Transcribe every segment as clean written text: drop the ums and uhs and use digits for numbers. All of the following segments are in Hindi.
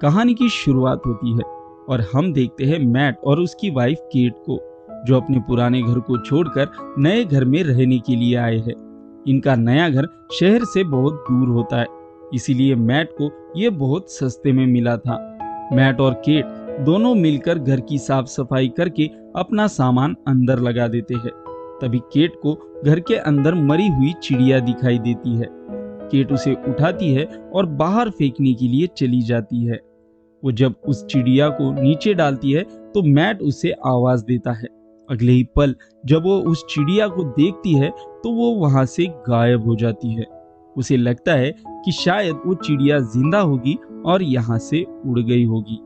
कहानी की शुरुआत होती है और हम देखते हैं मैट और उसकी वाइफ केट को, जो अपने पुराने घर को छोड़कर नए घर में रहने के लिए आए हैं। इनका नया घर शहर से बहुत दूर होता है, इसीलिए मैट को ये बहुत सस्ते में मिला था। मैट और केट दोनों मिलकर घर की साफ सफाई करके अपना सामान अंदर लगा देते हैं। तभी केट को घर के अंदर मरी हुई चिड़िया दिखाई देती है। केट उसे उठाती है और बाहर फेंकने के लिए चली जाती है। वो जब उस चिड़िया को नीचे डालती है तो मैट उसे आवाज देता है। अगले ही पल जब वो उस चिड़िया को देखती है तो वो वहां से गायब हो जाती है। उसे लगता है कि शायद वो चिड़िया जिंदा होगी और यहाँ से उड़ गई होगी।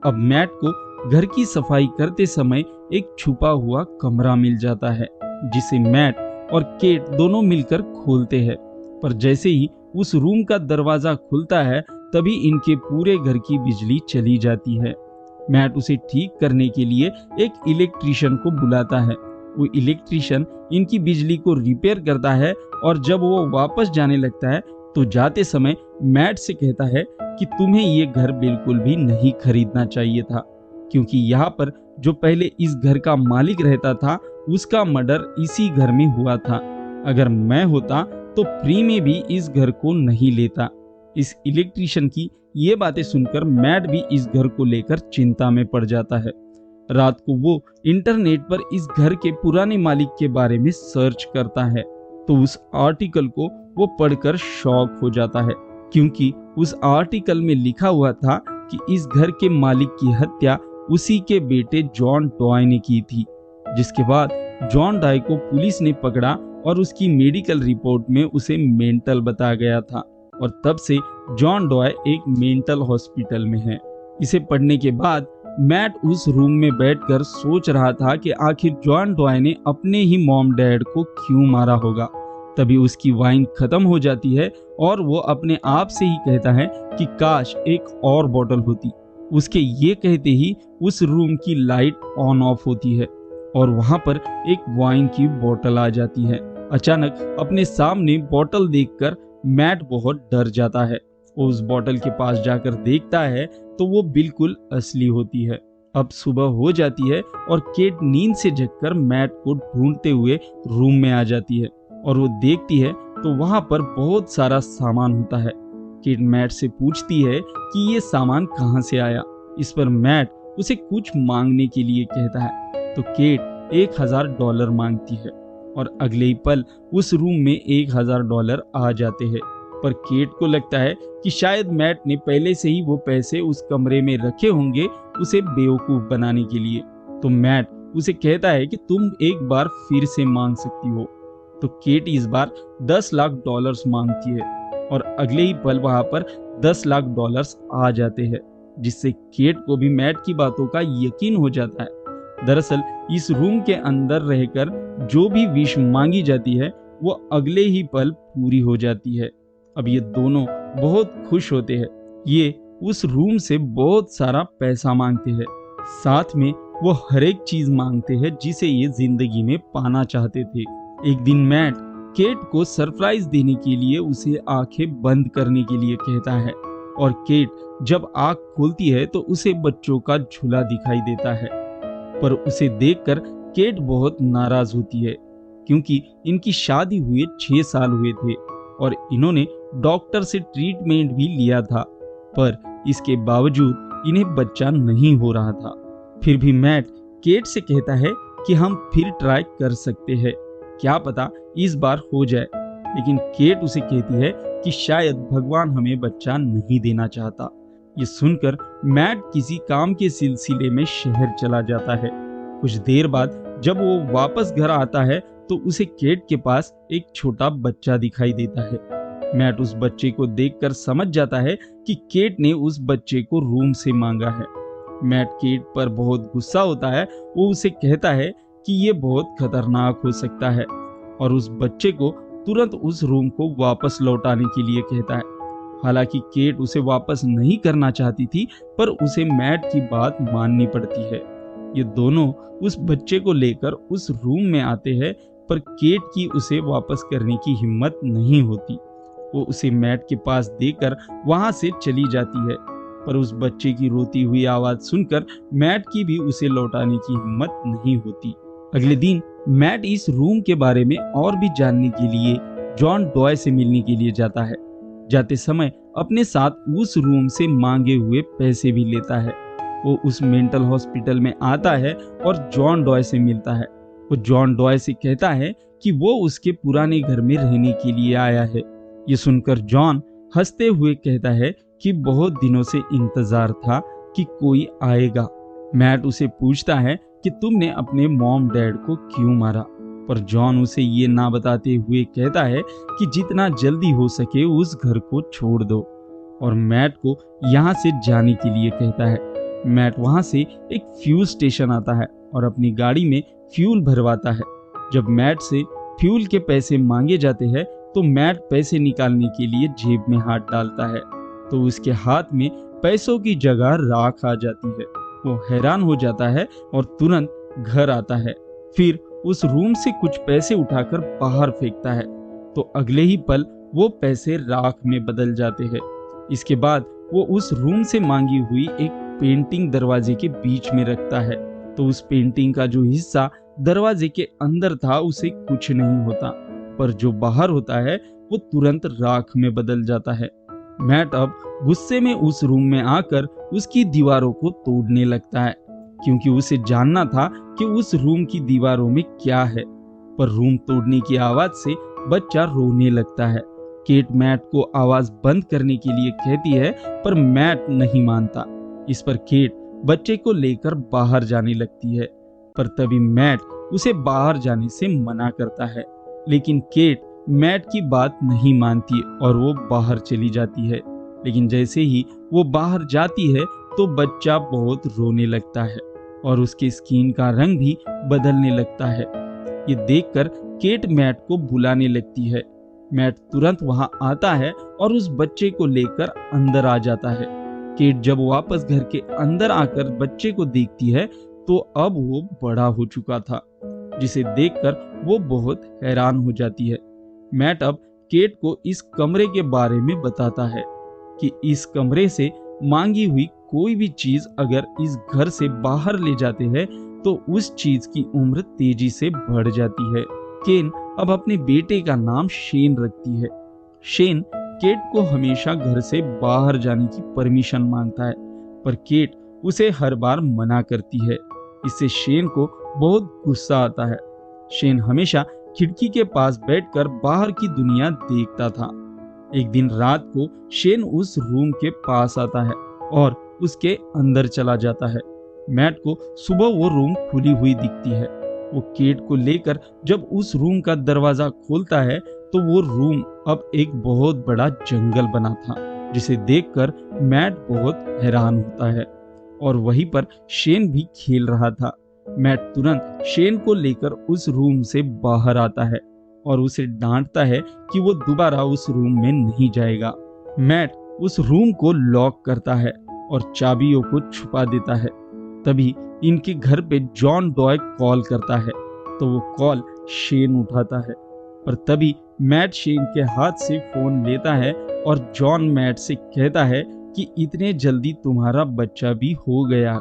अब मैट को घर की सफाई करते समय एक छुपा हुआ कमरा मिल जाता है, जिसे मैट और केट दोनों मिलकर खोलते हैं। पर जैसे ही उस रूम का दरवाजा खुलता है तभी इनके पूरे घर की बिजली चली जाती है। मैट उसे ठीक करने के लिए एक इलेक्ट्रीशियन को बुलाता है। वो इलेक्ट्रीशियन इनकी बिजली को रिपेयर करता है और जब वो वापस जाने लगता है तो जाते समय मैट से कहता है कि तुम्हें ये घर बिल्कुल भी नहीं खरीदना चाहिए था, क्योंकि यहाँ पर जो पहले इस घर का मालिक रहता था उसका मर्डर इसी घर में हुआ था। अगर मैं होता तो फ्री में भी इस घर को नहीं लेता। इस इलेक्ट्रीशियन की ये बातें सुनकर मैट भी इस घर को लेकर चिंता में पड़ जाता है। रात को वो इंटरनेट पर इस घर के पुराने मालिक के बारे में सर्च करता है तो उस आर्टिकल को वो पढ़कर शॉक हो जाता है, क्योंकि उस आर्टिकल में लिखा हुआ था कि इस घर के मालिक की हत्या उसी के बेटे जॉन डॉय ने की थी। जिसके बाद जॉन डॉय को पुलिस ने पकड़ा और उसकी मेडिकल रिपोर्ट में उसे मेंटल बताया गया था और तब से जॉन डॉय एक मेंटल हॉस्पिटल में है। इसे पढ़ने के बाद मैट उस रूम में बैठकर सोच रहा था कि आखिर जॉन डॉय ने अपने ही मॉम डैड को क्यों मारा होगा। तभी उसकी वाइन खत्म हो जाती है और वो अपने आप से ही कहता है कि काश एक और बोतल होती। उसके ये कहते ही उस रूम की लाइट ऑन ऑफ होती है और वहां पर एक वाइन की बोतल आ जाती है। अचानक अपने सामने बोतल देखकर मैट बहुत डर जाता है। वो उस बोतल के पास जाकर देखता है तो वो बिल्कुल असली होती है। अब सुबह हो जाती है और केट नींद से जगकर मैट को ढूंढते हुए रूम में आ जाती है और वो देखती है तो वहां पर बहुत सारा सामान होता है। केट मैट से पूछती है कि ये सामान कहाँ से आया। इस पर मैट उसे कुछ मांगने के लिए कहता है तो केट $1000 मांगती है और अगले ही पल उस रूम में $1000 आ जाते हैं। पर केट को लगता है कि शायद मैट ने पहले से ही वो पैसे उस कमरे में रखे होंगे उसे बेवकूफ बनाने के लिए। तो मैट उसे कहता है कि तुम एक बार फिर से मांग सकती हो। तो केट इस बार $10 लाख मांगती है और अगले ही पल वहां पर $10 लाख आ जाते हैं, जिससे केट को भी मैट की बातों का यकीन हो जाता है। दरअसल इस रूम के अंदर रहकर जो भी विश मांगी जाती है वो अगले ही पल पूरी हो जाती है। अब ये दोनों बहुत खुश होते हैं। ये उस रूम से बहुत सारा पैसा मांगते हैं, साथ में वो हर एक चीज मांगते हैं जिसे ये जिंदगी में पाना चाहते थे। एक दिन मैट केट को सरप्राइज देने के लिए उसे आंखें बंद करने के लिए कहता है और केट जब आंख खोलती है तो उसे बच्चों का झूला दिखाई देता है। पर उसे देखकर केट बहुत नाराज होती है, क्योंकि इनकी शादी हुए 6 साल हुए थे और इन्होंने डॉक्टर से ट्रीटमेंट भी लिया था, पर इसके बावजूद इन्हें बच्चा नहीं हो रहा था। फिर भी मैट केट से कहता है कि हम फिर ट्राई कर सकते हैं, क्या पता इस बार हो जाए। लेकिन केट उसे कहती है कि शायद भगवान हमें बच्चा नहीं देना चाहता। ये सुनकर मैट किसी काम के सिलसिले में शहर चला जाता है। कुछ देर बाद जब वो वापस घर आता है तो उसे केट के पास एक छोटा बच्चा दिखाई देता है। मैट उस बच्चे को देखकर समझ जाता है कि केट ने उस बच्चे को रूम से मांगा है। मैट केट पर बहुत गुस्सा होता है। वो उसे कहता है कि ये बहुत खतरनाक हो सकता है और उस बच्चे को तुरंत उस रूम को वापस लौटाने के लिए कहता है। हालांकि केट उसे वापस नहीं करना चाहती थी, पर उसे मैट की बात माननी पड़ती है। ये दोनों उस बच्चे को लेकर उस रूम में आते हैं, पर केट की उसे वापस करने की हिम्मत नहीं होती। वो उसे मैट के पास देकर वहां से चली जाती है। पर उस बच्चे की रोती हुई आवाज सुनकर मैट की भी उसे लौटाने की हिम्मत नहीं होती। अगले दिन मैट इस रूम के बारे में और भी जानने के लिए जॉन डॉय से मिलने के लिए जाता है। जाते समय अपने साथ उस रूम से मांगे हुए पैसे भी लेता है। वो उस मेंटल हॉस्पिटल में आता है और जॉन डॉय से मिलता है। वो जॉन डॉय से कहता है कि वो उसके पुराने घर में रहने के लिए आया है। ये सुनकर जॉन हंसते हुए कहता है कि बहुत दिनों से इंतजार था कि कोई आएगा। मैट उसे पूछता है कि तुमने अपने मॉम डैड को क्यों मारा, पर जॉन उसे ये ना बताते हुए कहता है कि जितना जल्दी हो सके उस घर को छोड़ दो, और मैट को यहाँ से जाने के लिए कहता है। मैट वहाँ से एक फ्यूल स्टेशन आता है और अपनी गाड़ी में फ्यूल भरवाता है। जब मैट से फ्यूल के पैसे मांगे जाते हैं तो मैट पैसे निकालने के लिए जेब में हाथ डालता है तो उसके हाथ में पैसों की जगह राख आ जाती है। वो हैरान हो जाता है और तुरंत घर आता है। फिर उस रूम से कुछ पैसे उठाकर बाहर फेंकता है तो अगले ही पल वो पैसे राख में बदल जाते हैं। इसके बाद वो उस रूम से मांगी हुई एक पेंटिंग दरवाजे के बीच में रखता है तो उस पेंटिंग का जो हिस्सा दरवाजे के अंदर था उसे कुछ नहीं होता, पर जो बाहर होता है वो तुरंत राख में बदल जाता है। मैट अब गुस्से में उस रूम में आकर उसकी दीवारों को तोड़ने लगता है क्योंकि उसे जानना था कि उस रूम की दीवारों में क्या है। पर रूम तोड़ने की आवाज से बच्चा रोने लगता है। केट मैट को आवाज बंद करने के लिए कहती है पर मैट नहीं मानता। इस पर केट बच्चे को लेकर बाहर जाने लगती है, पर तभी मैट उसे बाहर जाने से मना करता है। लेकिन केट मैट की बात नहीं मानती और वो बाहर चली जाती है। लेकिन जैसे ही वो बाहर जाती है तो बच्चा बहुत रोने लगता है और उसकी स्किन का रंग भी बदलने लगता है। ये देखकर केट मैट को बुलाने लगती है। मैट तुरंत वहां आता है और उस बच्चे को लेकर अंदर आ जाता है। केट जब वापस घर के अंदर आकर बच्चे को देखती है तो अब वो बड़ा हो चुका था, जिसे देखकर वो बहुत हैरान हो जाती है। मैट अब केट को इस कमरे के बारे में बताता है कि इस कमरे से मांगी हुई कोई भी चीज अगर इस घर से बाहर ले जाते हैं तो उस चीज की उम्र तेजी से बढ़ जाती है। केन अब अपने बेटे का नाम शेन रखती है। शेन केट को हमेशा घर से बाहर जाने की परमिशन मांगता है, पर केट उसे हर बार मना करती है। इससे शेन को बहुत गुस्सा आता है। शेन हमेशा खिड़की के पास बैठकर बाहर की दुनिया देखता था। एक दिन रात को शेन उस रूम के पास आता है और उसके अंदर चला जाता है। मैट को सुबह वो रूम खुली हुई दिखती है। वो केट को लेकर जब उस रूम का दरवाजा खोलता है तो वो रूम अब एक बहुत बड़ा जंगल बना था, जिसे देखकर मैट बहुत हैरान होता है। और वहीं पर शेन भी खेल रहा था। मैट तुरंत शेन को लेकर उस रूम से बाहर आता है और उसे डांटता है कि वो दोबारा उस रूम में नहीं जाएगा। मैट उस रूम को लॉक करता है और चाबियों को छुपा देता है। तभी इनके घर पे जॉन डॉय कॉल करता है तो वो कॉल शेन उठाता है, पर तभी मैट शेन के हाथ से फोन लेता है और जॉन मैट से कहता है कि इतने जल्दी तुम्हारा बच्चा भी हो गया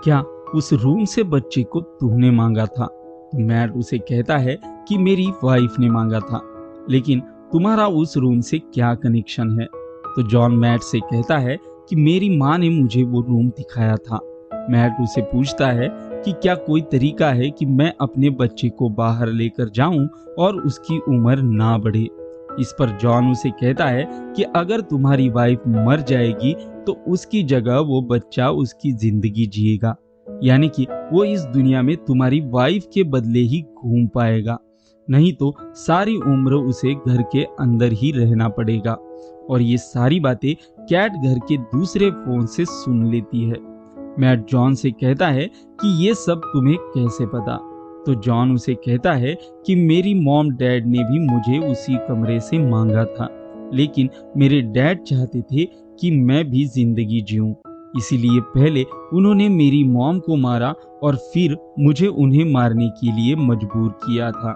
क्या? उस रूम से बच्चे को तुमने मांगा था? तो मैट उसे कहता है कि मेरी वाइफ ने मांगा था, लेकिन तुम्हारा उस रूम से क्या कनेक्शन है? तो जॉन मैट से कहता है कि मेरी माँ ने मुझे वो रूम दिखाया था। मैट उसे पूछता है कि क्या कोई तरीका है कि मैं अपने बच्चे को बाहर लेकर जाऊं और उसकी उम्र ना बढ़े। इस पर जॉन उसे कहता है कि अगर तुम्हारी वाइफ मर जाएगी तो उसकी जगह वो बच्चा उसकी जिंदगी जिएगा, यानी कि वो इस दुनिया में तुम्हारी वाइफ के बदले ही घूम पाएगा, नहीं तो सारी उम्र उसे घर के अंदर ही रहना पड़ेगा। और ये सारी बातें कैट घर के दूसरे फोन से सुन लेती है। मैट जॉन से कहता है कि ये सब तुम्हें कैसे पता? तो जॉन उसे कहता है कि मेरी मॉम डैड ने भी मुझे उसी कमरे से मांगा था, लेकिन मेरे डैड चाहते थे कि मैं भी जिंदगी जीऊं, इसीलिए पहले उन्होंने मेरी मॉम को मारा और फिर मुझे उन्हें मारने के लिए मजबूर किया था,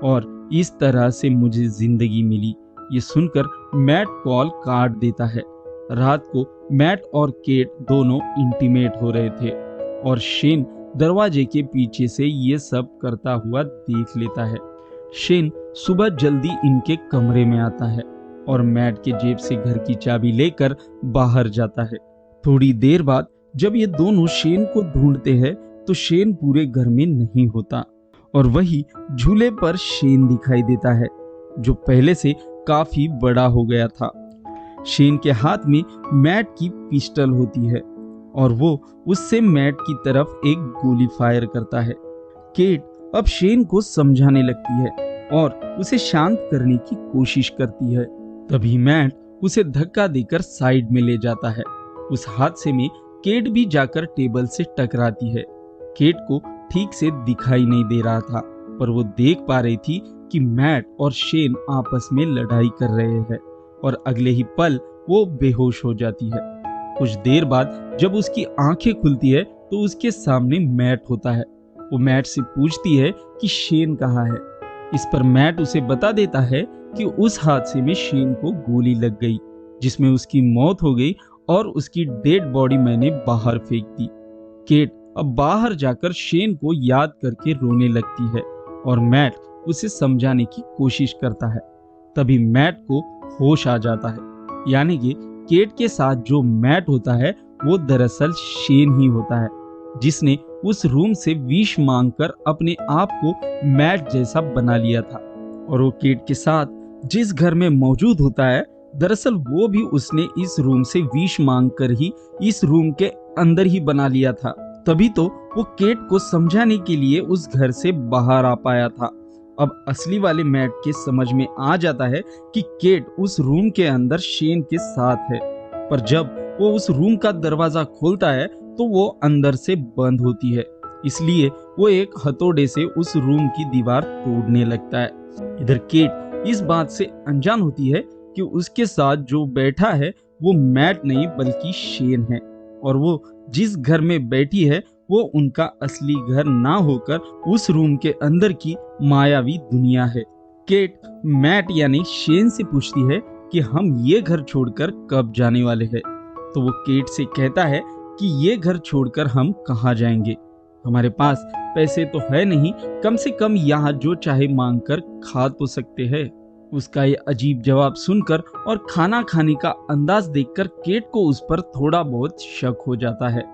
और इस तरह से मुझे जिंदगी मिली। ये सुनकर मैट कॉल काट देता है। रात को मैट और केट दोनों इंटीमेट हो रहे थे और शेन दरवाजे के पीछे से ये सब करता हुआ देख लेता है। शेन सुबह जल्दी इनके कमरे में आता है और मैट के जेब से घर की चाबी लेकर बाहर जाता है। थोड़ी देर बाद जब ये दोनों शेन को ढूंढते हैं तो शेन पूरे घर में नहीं होता और वही झूले पर शेन दिखाई देता है जो पहले से काफी बड़ा हो गया था। शेन के हाथ में मैट की पिस्टल होती है और वो उससे मैट की तरफ एक गोली फायर करता है। केट अब शेन को समझाने लगती है और उसे शांत करने की कोशिश करती है। तभी मैट उसे धक्का देकर साइड में ले जाता है। उस हादसे में केट भी जाकर टेबल से टकराती है। केट को ठीक से दिखाई नहीं दे रहा था पर वो देख पा रही थी कि मैट और शेन आपस में लड़ाई कर रहे हैं और अगले ही पल वो बेहोश हो जाती है। कुछ देर बाद जब उसकी आंखें खुलती है तो उसके सामने मैट होता है। वो मैट से पूछती है कि शेन कहाँ है। इस पर मैट उसे बता देता है कि उस हादसे में शेन को गोली लग गई जिसमें उसकी मौत हो गई और उसकी डेड बॉडी मैंने बाहर फेंक दी। केट अब बाहर जाकर शेन को याद करके रोने लगती है और मैट उसे समझाने की कोशिश करता है। तभी मैट को होश आ जाता है, यानी कि केट के साथ जो मैट होता है वो दरअसल शेन ही होता है जिसने उस रूम से विष मांगकर अपने आप को मैट जैसा बना लिया था। और वो केट के साथ जिस घर में मौजूद होता है दरअसल वो भी उसने इस रूम से विष मांगकर ही इस रूम के अंदर ही बना लिया था। तभी तो वो केट को समझाने के लिए उस घर से बाहर आ पाया था। अब असली वाले मैट के समझ में आ जाता है कि केट उस रूम के अंदर शेन के साथ है, पर जब वो उस रूम का दरवाजा खोलता है तो वो अंदर से बंद होती है, इसलिए वो एक हथौड़े से उस रूम की दीवार तोड़ने लगता है। इधर केट इस बात से अनजान होती है कि उसके साथ जो बैठा है वो मैट नहीं बल्कि शेन है और वो जिस घर में बैठी है वो उनका असली घर ना होकर उस रूम के अंदर की मायावी दुनिया है। केट मैट यानी शेन से पूछती है कि हम ये घर छोड़कर कब जाने वाले हैं। तो वो केट से कहता है कि ये घर छोड़कर हम कहाँ जाएंगे, हमारे पास पैसे तो है नहीं, कम से कम यहाँ जो चाहे मांग कर खा तो सकते हैं। उसका ये अजीब जवाब सुनकर और खाना खाने का अंदाज देखकर केट को उस पर थोड़ा बहुत शक हो जाता है।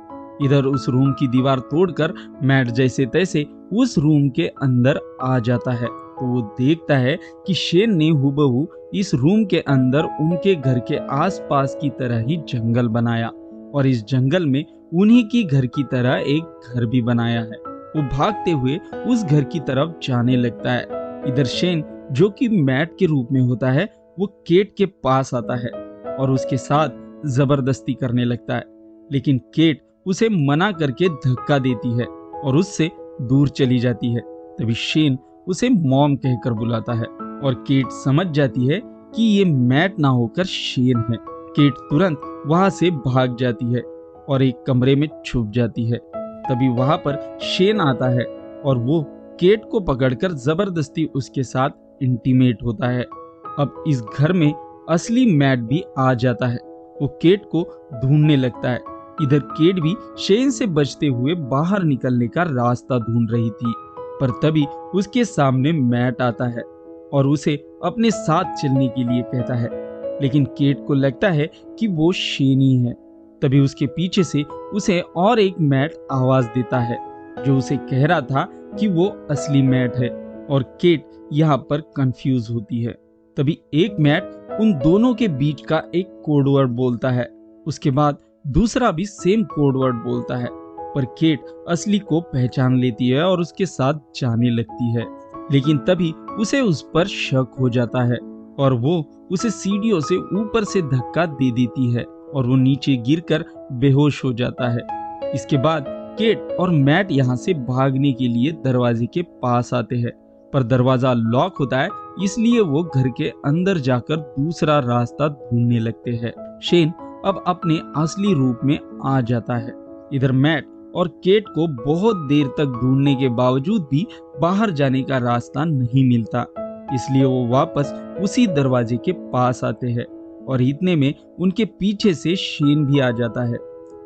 इधर उस रूम की दीवार तोड़कर मैट जैसे तैसे उस रूम के अंदर आ जाता है तो वो देखता है कि शेन ने हुबहू इस रूम के अंदर उनके घर के आसपास की तरह ही जंगल बनाया और इस जंगल में उन्हीं की घर की तरह एक घर भी बनाया है। वो भागते हुए उस घर की तरफ जाने लगता है। इधर शेन जो कि मैट के रूप में होता है वो केट के पास आता है और उसके साथ जबरदस्ती करने लगता है, लेकिन केट उसे मना करके धक्का देती है और उससे दूर चली जाती है। तभी शेन उसे मॉम कहकर बुलाता है और केट समझ जाती है कि ये मैट ना होकर शेन है। केट तुरंत वहां से भाग जाती है और एक कमरे में छुप जाती है। तभी वहां पर शेन आता है और वो केट को पकड़कर जबरदस्ती उसके साथ इंटीमेट होता है। अब इस घर में असली मैट भी आ जाता है। वो केट को ढूंढने लगता है। इधर केट भी शेन से बचते हुए बाहर निकलने का रास्ता ढूंढ रही थी, पर तभी उसके सामने मैट आता है और उसे अपने साथ चलने के लिए कहता है, लेकिन केट को लगता है कि वो शेन ही है। तभी उसके पीछे से उसे और एक मैट आवाज देता है जो उसे कह रहा था कि वो असली मैट है और केट यहाँ पर कंफ्यूज होती है। तभी एक मैट उन दोनों के बीच का एक कोड वर्ड बोलता है। उसके बाद दूसरा भी सेम कोड वर्ड बोलता है, पर केट असली को पहचान लेती है और उसके साथ जाने लगती है। लेकिन तभी उसे उस पर शक हो जाता है और वो उसे सीढ़ियों से ऊपर से धक्का दे देती है और वो नीचे गिरकर बेहोश हो जाता है। इसके बाद केट और मैट यहाँ से भागने के लिए दरवाजे के पास आते हैं, पर दरवाजा लॉक होता है, इसलिए वो घर के अंदर जाकर दूसरा रास्ता ढूंढने लगते हैं। शेन अब अपने असली रूप में आ जाता है। इधर मैट और केट को बहुत देर तक ढूंढने के बावजूद भी बाहर जाने का रास्ता नहीं मिलता, इसलिए वो वापस उसी दरवाजे के पास आते हैं। और इतने में उनके पीछे से शेन भी आ जाता है,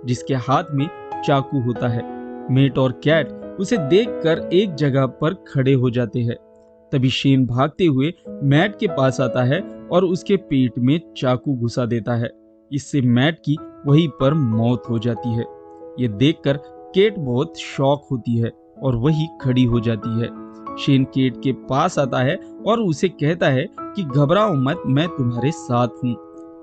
जिसके हाथ में चाकू होता है। मैट और कैट उसे देखकर एक जगह पर खड़े हो जाते हैं। तभी शेन भागते हुए मैट के पास आता है और उसके पेट में चाकू घुसा देता है। इससे मैट की वहीं पर मौत हो जाती है। ये देखकर केट बहुत शॉक होती है और वही खड़ी हो जाती है। शेन केट के पास आता है और उसे कहता है कि घबराओ मत, मैं तुम्हारे साथ हूँ।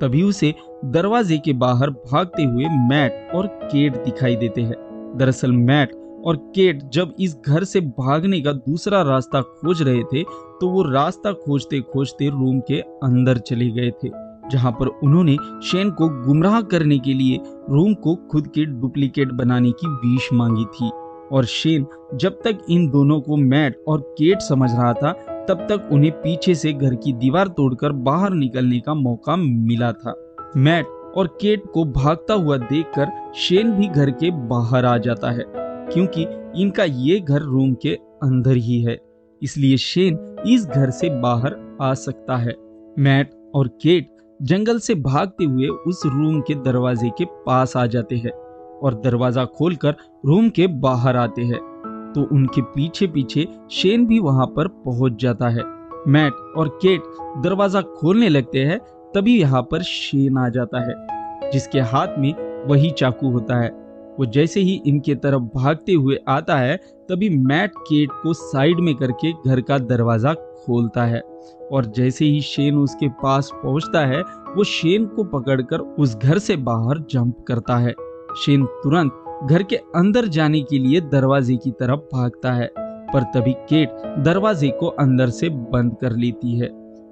तभी उसे दरवाजे के बाहर भागते हुए मैट और केट दिखाई देते हैं। दरअसल मैट और केट जब इस घर से भागने का दूसरा रास्ता खोज रहे थे तो वो रास्ता खोजते खोजते रूम के अंदर चले गए थे, जहां पर उन्होंने शेन को गुमराह करने के लिए रूम को खुद के डुप्लीकेट बनाने की विश मांगी थी। और शेन जब तक इन दोनों को मैट और केट समझ रहा था तब तक उन्हें पीछे से घर की दीवार तोड़कर बाहर निकलने का मौका मिला था। मैट और केट को भागता हुआ देखकर शेन भी घर के बाहर आ जाता है, क्योंकि इनका ये घर रूम के अंदर ही है, इसलिए शेन इस घर से बाहर आ सकता है। मैट और केट जंगल से भागते हुए उस रूम के दरवाजे के पास आ जाते हैं और दरवाजा खोलकर रूम के बाहर आते हैं तो उनके पीछे पीछे शेन भी वहां पर पहुंच जाता है। मैट और केट दरवाजा खोलने लगते हैं, तभी यहाँ पर शेन आ जाता है, जिसके हाथ में वही चाकू होता है। वो जैसे ही इनके तरफ भागते हुए आता है तभी मैट केट को साइड में करके घर का दरवाजा खोलता है और जैसे ही शेन उसके पास पहुंचता है वो शेन को पकड़कर उस घर से बाहर जंप करता है। शेन तुरंत घर के अंदर जाने के लिए दरवाजे की तरफ भागता है, पर तभी केट दरवाजे को अंदर से बंद कर लेती है।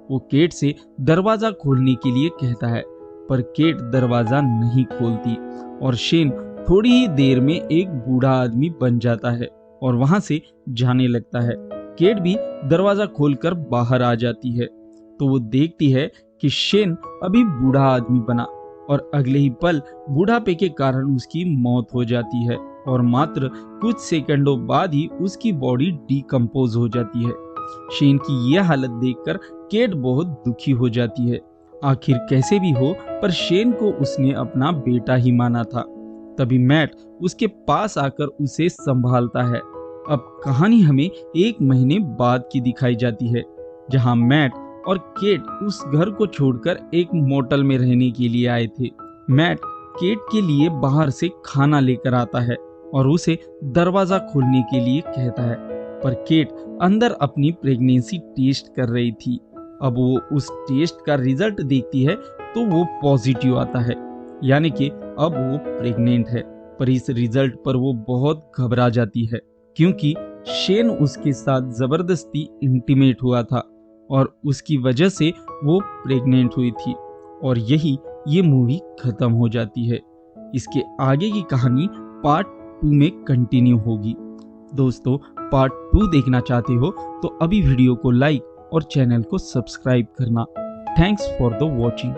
वो केट से दरवाजा खोलने के लिए कहता है, पर केट दरवाजा नहीं खोलती और शेन थोड़ी ही देर में एक बूढ़ा आदमी बन जाता है और वहां से जाने लगता है। केट भी दरवाजा खोलकर बाहर आ जाती है तो वो देखती है कि शेन अभी बूढ़ा आदमी बना और अगले ही पल बुढ़ापे के कारण उसकी मौत हो जाती है और मात्र कुछ सेकंडों बाद ही उसकी बॉडी डिकम्पोज हो जाती है। शेन की यह हालत देखकर केट बहुत दुखी हो जाती है। आखिर कैसे भी हो पर शेन को उसने अपना बेटा ही माना था। तभी मैट उसके पास आकर उसे संभालता है। अब कहानी हमें 1 महीने बाद की दिखाई जाती है, जहां मैट और केट उस घर को छोड़कर एक मोटल में रहने के लिए आए थे। मैट केट के लिए बाहर से खाना लेकर आता है और उसे दरवाजा खोलने के लिए कहता है, पर केट अंदर अपनी प्रेगनेंसी टेस्ट कर रही थी। अब वो उस टेस्ट का रिजल्ट देखती है तो वो पॉजिटिव आता है, यानी कि अब वो प्रेग्नेंट है। पर इस रिजल्ट पर वो बहुत घबरा जाती है, क्योंकि शेन उसके साथ जबरदस्ती इंटीमेट हुआ था और उसकी वजह से वो प्रेग्नेंट हुई थी। और यही ये मूवी खत्म हो जाती है। इसके आगे की कहानी पार्ट 2 में कंटिन्यू होगी। दोस्तों, पार्ट 2 देखना चाहते हो तो अभी वीडियो को लाइक और चैनल को सब्सक्राइब करना। Thanks for the watching.